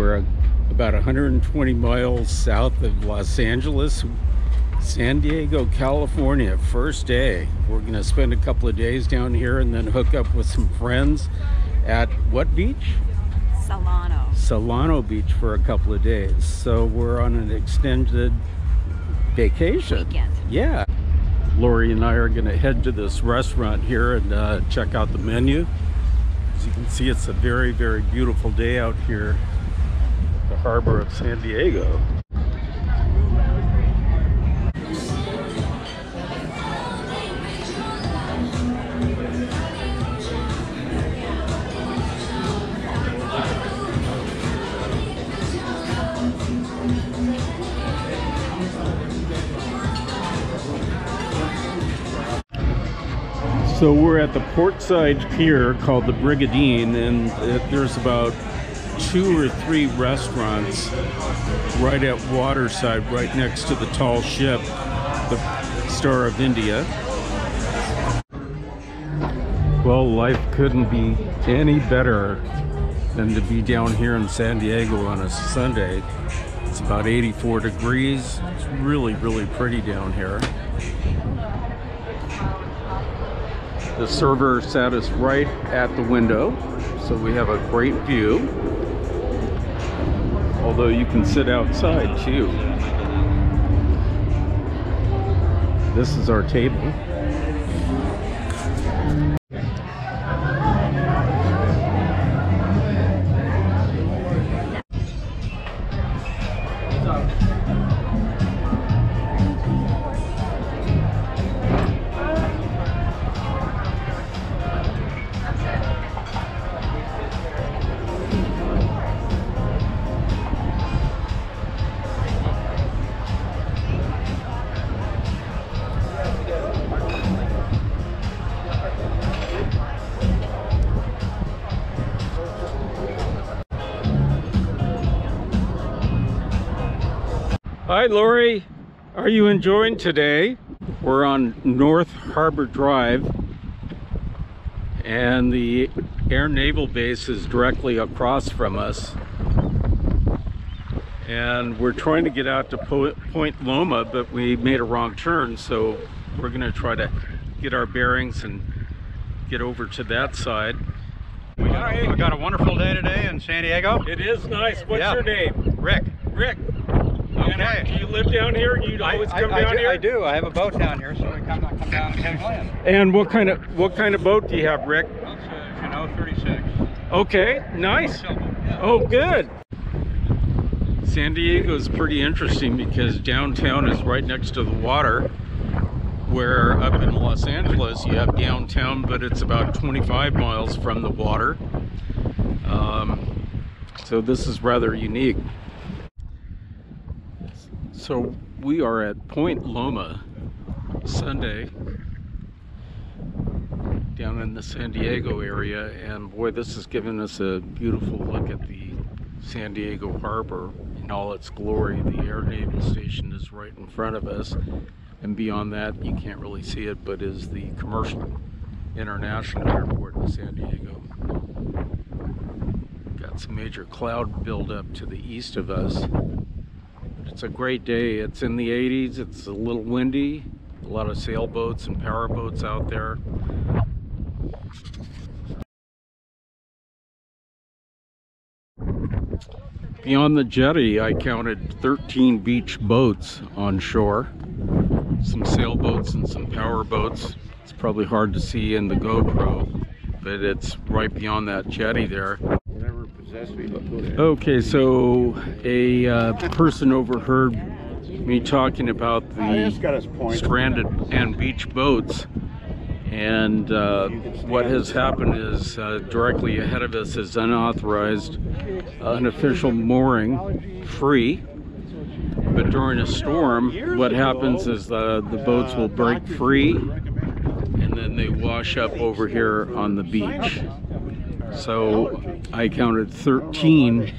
We're about 120 miles south of Los Angeles, San Diego, California. First day. We're going to spend a couple of days down here and then hook up with some friends at what beach? Solana Beach for a couple of days. So we're on an extended vacation. Weekend. Yeah. Laurie and I are going to head to this restaurant here and check out the menu. As you can see, it's a very, very beautiful day out here at the harbor of San Diego. So we're at the portside pier called the Brigadine, and there's about 2 or 3 restaurants right at waterside, right next to the tall ship, the Star of India. Well, life couldn't be any better than to be down here in San Diego on a Sunday. It's about 84 degrees. It's really, really pretty down here. The server sat us right at the window, so we have a great view. Although you can sit outside too. This is our table. Hi Laurie, are you enjoying today? We're on North Harbor Drive and the Air Naval Base is directly across from us. And we're trying to get out to Point Loma, but we made a wrong turn, so we're gonna try to get our bearings and get over to that side. We got a wonderful day today in San Diego. It is nice. What's your name? Rick. Rick. Okay. Do you live down here? You always come down here? I do. I have a boat down here, so we come down and catch land. And what kind of boat do you have, Rick? Well, it's 36. Okay, nice. Yeah. Oh, good. San Diego is pretty interesting because downtown is right next to the water, where up in Los Angeles you have downtown, but it's about 25 miles from the water. So this is rather unique. So we are at Point Loma Sunday down in the San Diego area, and boy, this has given us a beautiful look at the San Diego harbor in all its glory. The Air Naval Station is right in front of us, and beyond that you can't really see it, but is the commercial international airport in San Diego. Got some major cloud buildup to the east of us. It's a great day. It's in the 80s. It's a little windy. A lot of sailboats and powerboats out there. Beyond the jetty, I counted 13 beach boats on shore. Some sailboats and some powerboats. It's probably hard to see in the GoPro, but it's right beyond that jetty there. Okay, so a person overheard me talking about the stranded and beach boats, and what has happened is directly ahead of us is unauthorized, unofficial mooring, free. But during a storm, what happens is the boats will break free and then they wash up over here on the beach. So I counted 13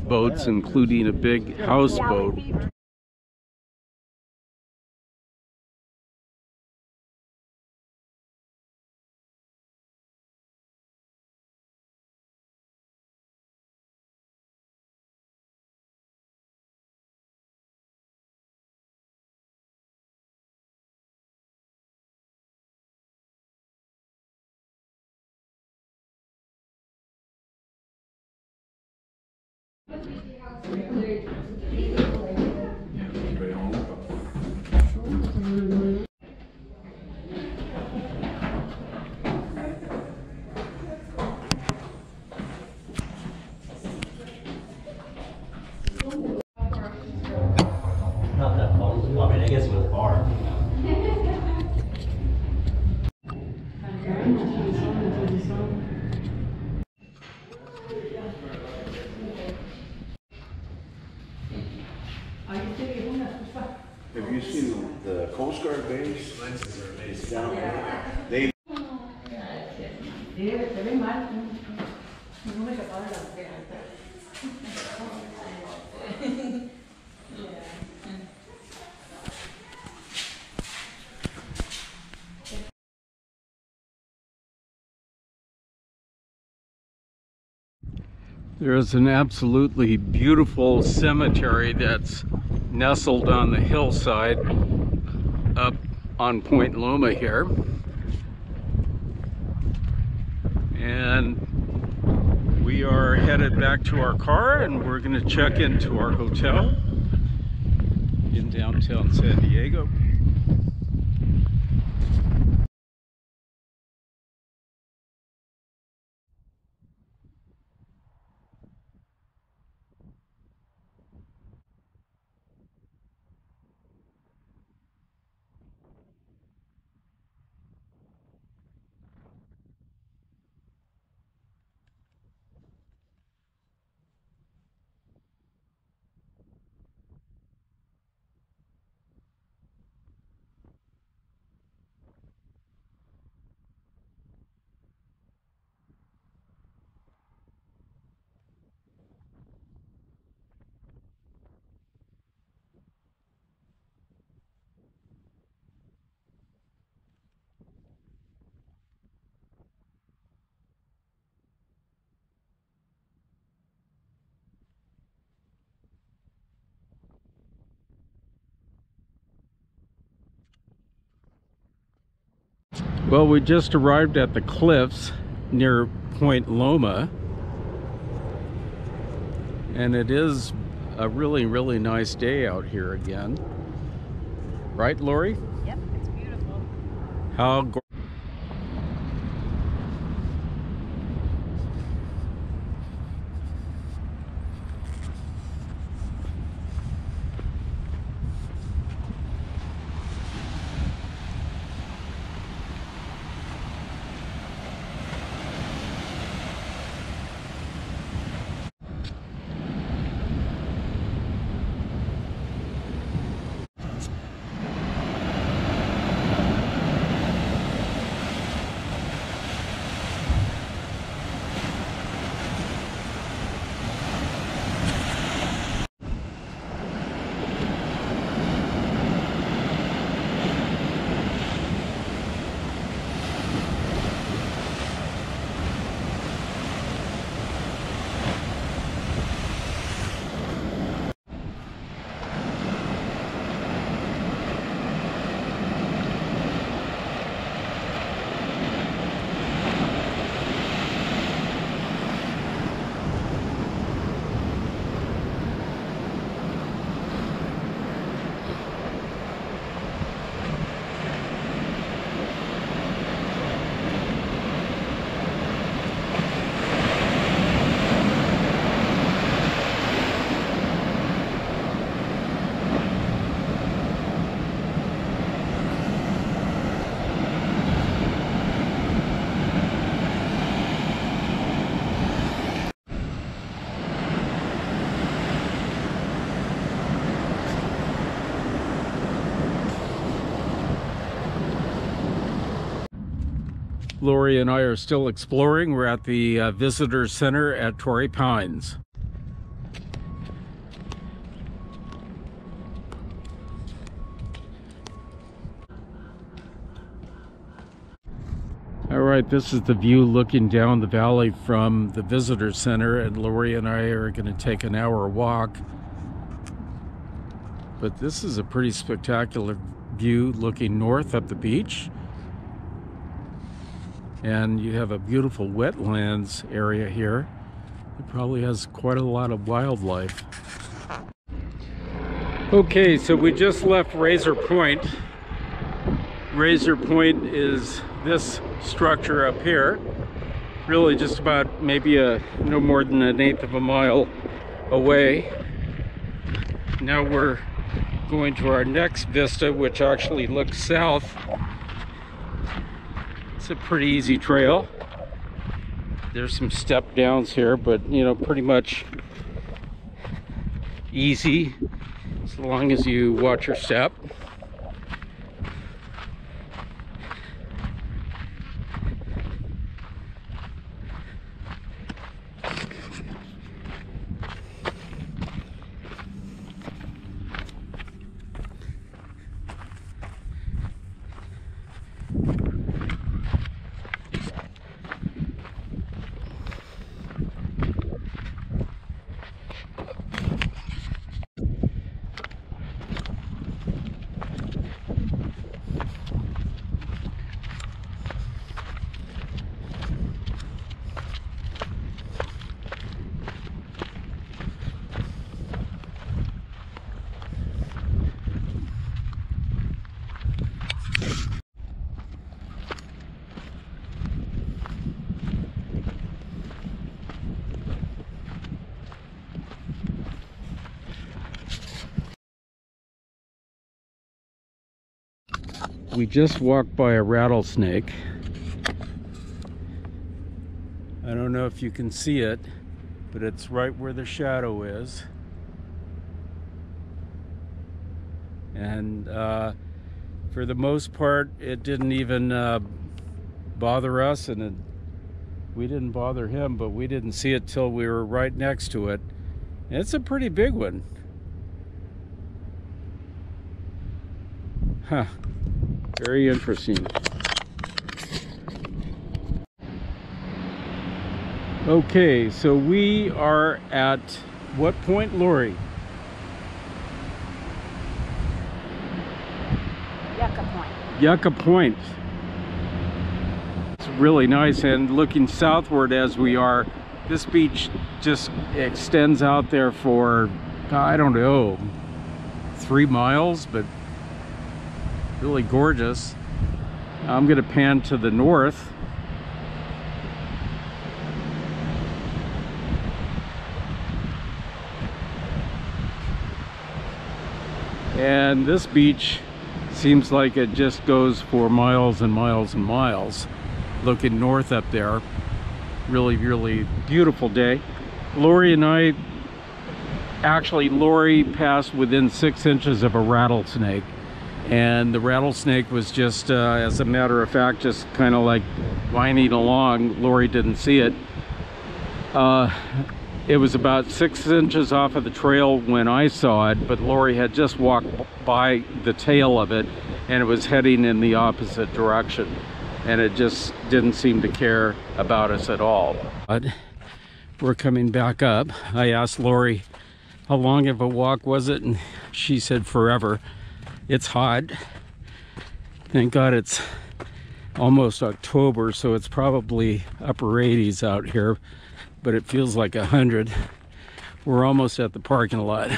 boats, including a big houseboat. Not that long. Well, I mean, I guess it goes far. Have you seen the Coast Guard base? It's down there. They There's an absolutely beautiful cemetery that's nestled on the hillside up on Point Loma here. And we are headed back to our car, and we're going to check into our hotel in downtown San Diego. Well, we just arrived at the cliffs near Point Loma, and it is a really, really nice day out here again. Right, Laurie? Yep, it's beautiful. How Laurie and I are still exploring. We're at the visitor center at Torrey Pines. All right, this is the view looking down the valley from the visitor center, and Laurie and I are going to take an hour walk. But this is a pretty spectacular view looking north up the beach. And you have a beautiful wetlands area here It probably has quite a lot of wildlife. Okay, so we just left Razor Point. Razor Point is this structure up here. Really just about maybe no more than 1/8 of a mile away. Now we're going to our next vista, which actually looks south. It's a pretty easy trail. There's some step downs here, but you know, pretty much easy as long as you watch your step. We just walked by a rattlesnake. I don't know if you can see it, but it's right where the shadow is. And for the most part, it didn't even bother us, and we didn't bother him, but we didn't see it till we were right next to it. And it's a pretty big one. Huh. Very interesting. Okay, so we are at what point, Laurie? Yucca Point. Yucca Point. It's really nice, and looking southward as we are, this beach just extends out there for, I don't know, 3 miles, but really gorgeous. I'm going to pan to the north. And this beach seems like it just goes for miles and miles and miles. Looking north up there. Really, really beautiful day. Laurie and I, actually Laurie passed within 6 inches of a rattlesnake. And the rattlesnake was just, as a matter of fact, just kind of like whining along. Laurie didn't see it. It was about 6 inches off of the trail when I saw it, but Laurie had just walked by the tail of it, and it was heading in the opposite direction. And it just didn't seem to care about us at all. But we're coming back up. I asked Laurie how long of a walk was it, and she said forever. It's hot. Thank God it's almost October, so it's probably upper 80s out here, but it feels like 100. We're almost at the parking lot.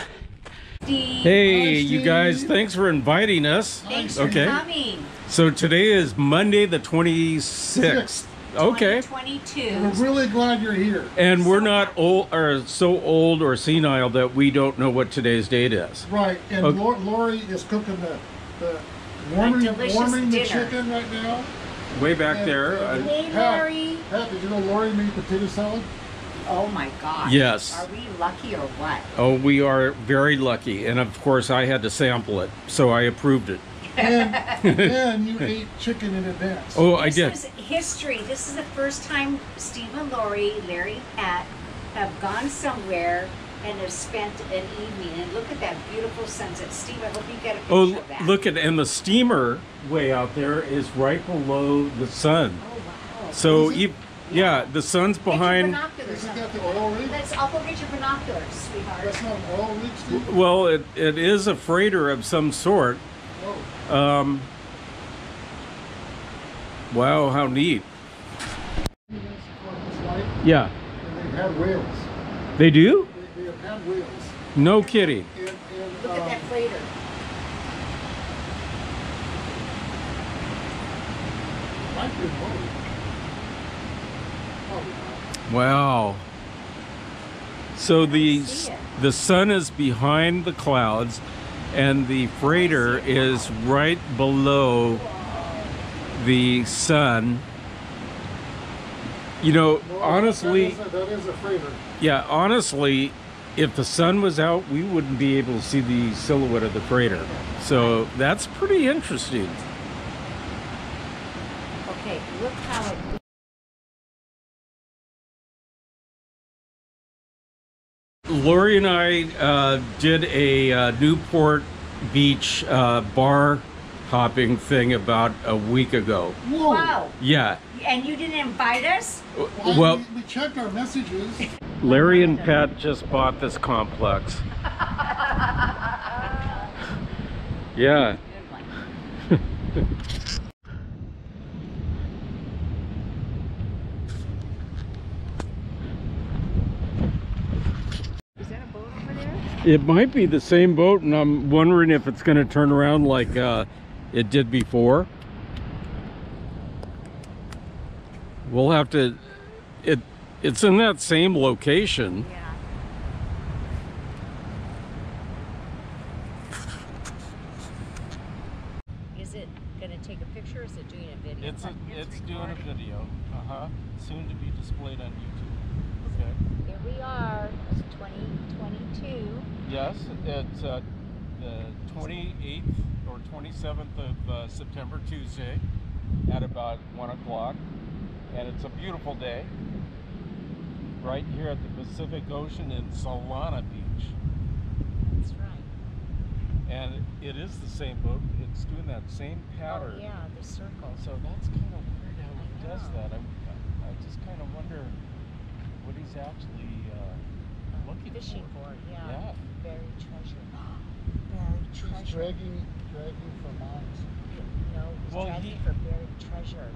Steve. Hey, you guys, thanks for inviting us. Thanks for coming. So today is Monday the 26th. Okay. 2022. We're really glad you're here. And we're not old or so old or senile that we don't know what today's date is. Right, and Okay. Laurie is cooking the warming the dinner. chicken right now. Way back And, there. Hey, Pat, Laurie. Pat, did you know Laurie made potato salad? Oh my God. Yes. Are we lucky or what? Oh, we are very lucky. And of course, I had to sample it, so I approved it. And you ate chicken in advance. Oh, I did. This is history. This is the first time Steve and Laurie, Larry and Pat, have gone somewhere and have spent an evening. And look at that beautiful sunset. Steve, I hope you get a picture Oh, of that. look at, and the steamer way out there is right below the sun. Oh, wow. So, yeah, the sun's Get your behind. binoculars Isn't on. that the oil rig? I'll go get your binoculars, sweetheart. That's not an oil rig, Steve? Well, it is a freighter of some sort. Oh. Wow, how neat. This light, Yeah. and they've had whales. They do? They have had wheels. No kidding. And, Look at that freighter. might be a motor. Oh, Wow. So the see it. the sun is behind the clouds, and the freighter is right below the sun. You know, no, honestly, that is a freighter. yeah, honestly, if the sun was out, we wouldn't be able to see the silhouette of the freighter. So that's pretty interesting. Okay, look how it. Laurie and I did a Newport Beach bar hopping thing about a week ago. Whoa! Wow. Yeah. And you didn't invite us? Well, we checked our messages. Larry and Pat just bought this complex. Yeah. Is that a boat over there? It might be the same boat, and I'm wondering if it's going to turn around like it did before. We'll have to. It's in that same location. Yeah. Is it gonna take a picture or is it doing a video? It's doing a video. Soon to be displayed on YouTube. Okay. Here we are. It's 2022. Yes, it's the 28th or 27th of September, Tuesday, at about 1 o'clock, and it's a beautiful day right here at the Pacific Ocean in Solana Beach. That's right. And it is the same boat. It's doing that same pattern. Oh, yeah, the circle. So that's kind of weird how he does that. I just kind of wonder what he's actually looking Fishing for. for, yeah. Yeah. Buried treasure. Buried He's treasure. dragging for mounds. No, he's Well, dragging he- for buried treasure.